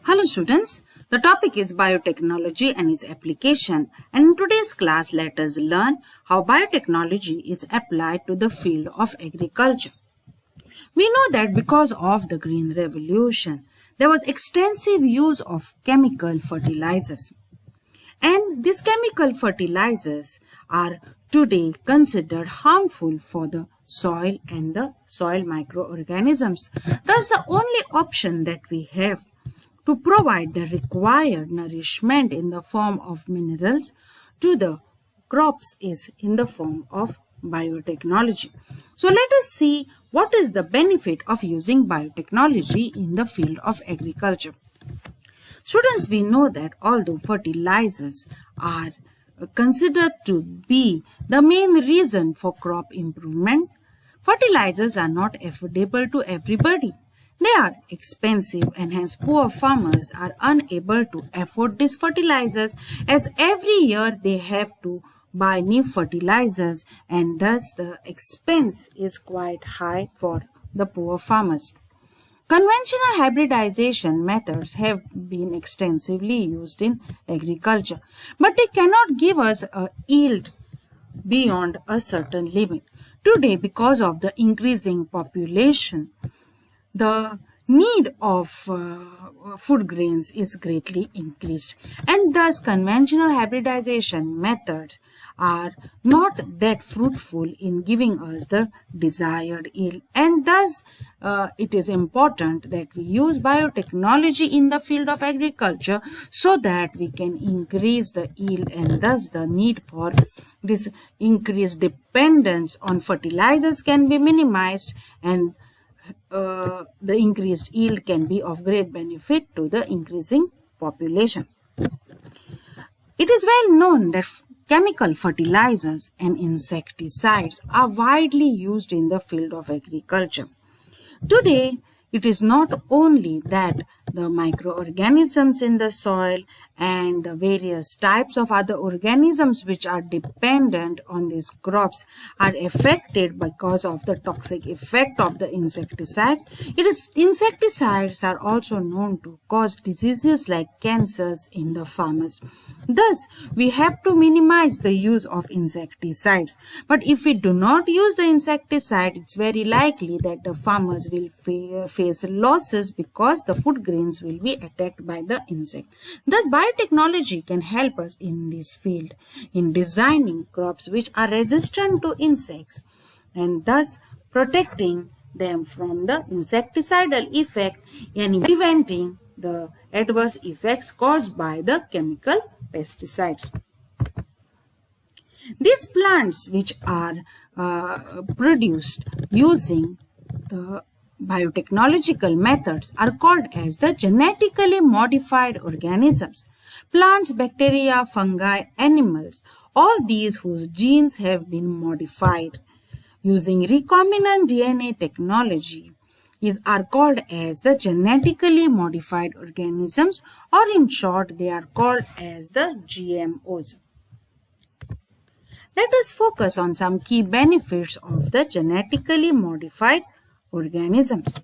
Hello students, the topic is biotechnology and its application, and in today's class let us learn how biotechnology is applied to the field of agriculture. We know that because of the Green Revolution, there was extensive use of chemical fertilizers. And these chemical fertilizers are today considered harmful for the soil and the soil microorganisms. Thus, the only option that we have to provide the required nourishment in the form of minerals to the crops is in the form of biotechnology. So let us see what is the benefit of using biotechnology in the field of agriculture. Students, we know that although fertilizers are considered to be the main reason for crop improvement, fertilizers are not affordable to everybody. They are expensive and hence poor farmers are unable to afford these fertilizers, as every year they have to buy new fertilizers and thus the expense is quite high for the poor farmers. Conventional hybridization methods have been extensively used in agriculture, but they cannot give us a yield beyond a certain limit. Today, because of the increasing population, the need of food grains is greatly increased, and thus conventional hybridization methods are not that fruitful in giving us the desired yield, and thus it is important that we use biotechnology in the field of agriculture so that we can increase the yield, and thus the need for this increased dependence on fertilizers can be minimized, and the increased yield can be of great benefit to the increasing population. It is well known that chemical fertilizers and insecticides are widely used in the field of agriculture. Today, it is not only that the microorganisms in the soil and the various types of other organisms which are dependent on these crops are affected because of the toxic effect of the insecticides. Insecticides are also known to cause diseases like cancers in the farmers. Thus, we have to minimize the use of insecticides. But if we do not use the insecticide, it's very likely that the farmers will face losses because the food grains will be attacked by the insect. Thus, biotechnology can help us in this field in designing crops which are resistant to insects and thus protecting them from the insecticidal effect and preventing the adverse effects caused by the chemical pesticides. These plants which are produced using the biotechnological methods are called as the genetically modified organisms. Plants, bacteria, fungi, animals, all these whose genes have been modified using recombinant DNA technology are called as the genetically modified organisms, or in short they are called as the GMOs. Let us focus on some key benefits of the genetically modified organisms.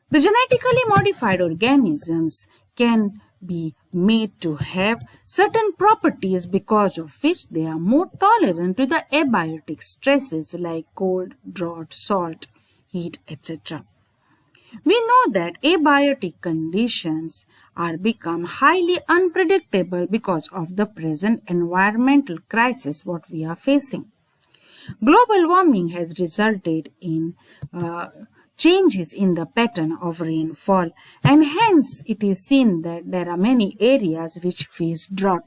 The genetically modified organisms can be made to have certain properties because of which they are more tolerant to the abiotic stresses like cold, drought, salt, heat, etc. We know that abiotic conditions are become highly unpredictable because of the present environmental crisis what we are facing. Global warming has resulted in changes in the pattern of rainfall, and hence it is seen that there are many areas which face drought.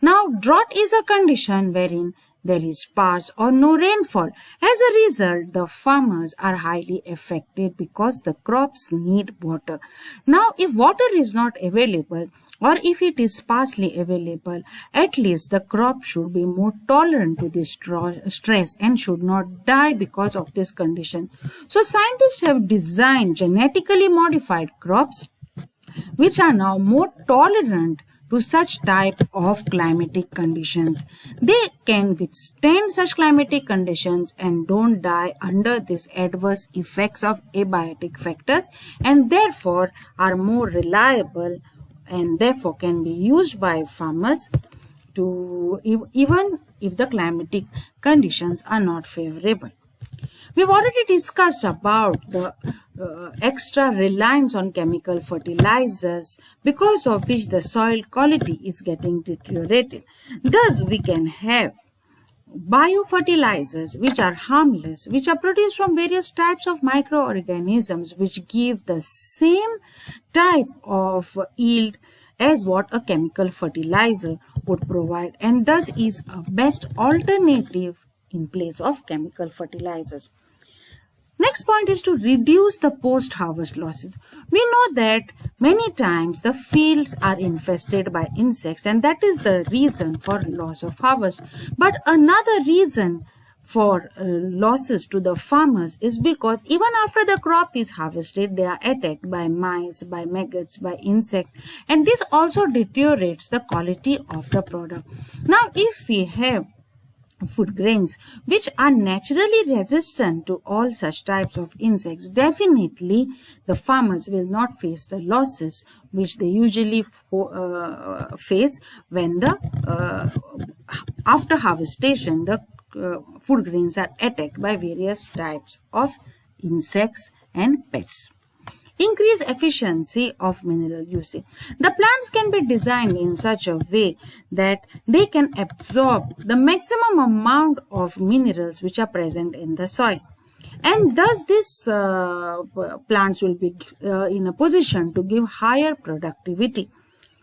Now, drought is a condition wherein there is sparse or no rainfall. As a result, the farmers are highly affected because the crops need water. Now, if water is not available, or if it is sparsely available, at least the crop should be more tolerant to this stress and should not die because of this condition. So scientists have designed genetically modified crops which are now more tolerant to such type of climatic conditions. They can withstand such climatic conditions and don't die under these adverse effects of abiotic factors, and therefore are more reliable and therefore can be used by farmers to even if the climatic conditions are not favorable. We've already discussed about the extra reliance on chemical fertilizers, because of which the soil quality is getting deteriorated. Thus, we can have biofertilizers which are harmless, which are produced from various types of microorganisms, which give the same type of yield as what a chemical fertilizer would provide, and thus is a best alternative in place of chemical fertilizers. Next point is to reduce the post-harvest losses. We know that many times the fields are infested by insects, and that is the reason for loss of harvest. But another reason for losses to the farmers is because even after the crop is harvested, they are attacked by mice, by maggots, by insects, and this also deteriorates the quality of the product. Now, if we have food grains which are naturally resistant to all such types of insects, definitely the farmers will not face the losses which they usually face when the after harvestation the food grains are attacked by various types of insects and pests. Increase efficiency of mineral usage. The plants can be designed in such a way that they can absorb the maximum amount of minerals which are present in the soil. And thus these plants will be in a position to give higher productivity.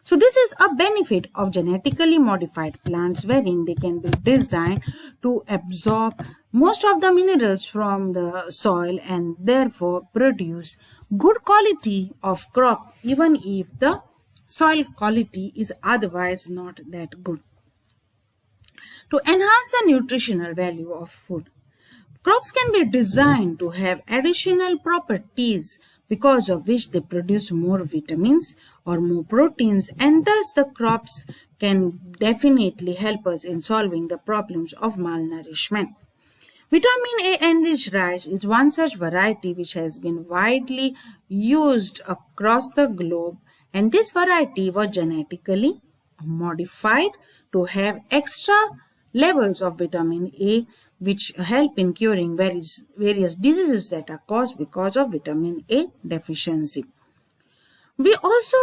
So this is a benefit of genetically modified plants, wherein they can be designed to absorb most of the minerals from the soil and therefore produce good quality of crop, even if the soil quality is otherwise not that good. To enhance the nutritional value of food, crops can be designed to have additional properties because of which they produce more vitamins or more proteins, and thus the crops can definitely help us in solving the problems of malnourishment. Vitamin A enriched rice is one such variety which has been widely used across the globe, and this variety was genetically modified to have extra levels of vitamin A, which help in curing various diseases that are caused because of vitamin A deficiency. We also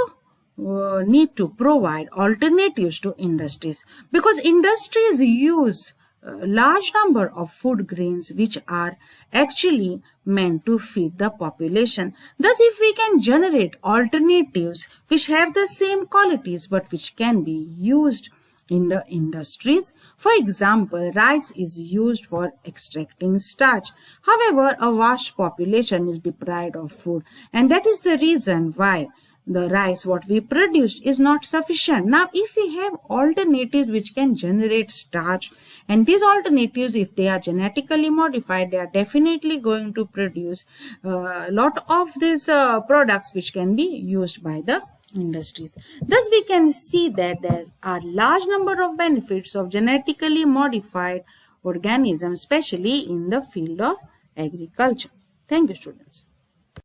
need to provide alternatives to industries, because industries use a large number of food grains which are actually meant to feed the population. Thus, if we can generate alternatives which have the same qualities but which can be used in the industries. For example, rice is used for extracting starch. However, a vast population is deprived of food, and that is the reason why the rice what we produced is not sufficient. Now, if we have alternatives which can generate starch, and these alternatives, if they are genetically modified, they are definitely going to produce a lot of these products which can be used by the industries. Thus, we can see that there are large number of benefits of genetically modified organisms, especially in the field of agriculture. Thank you, students.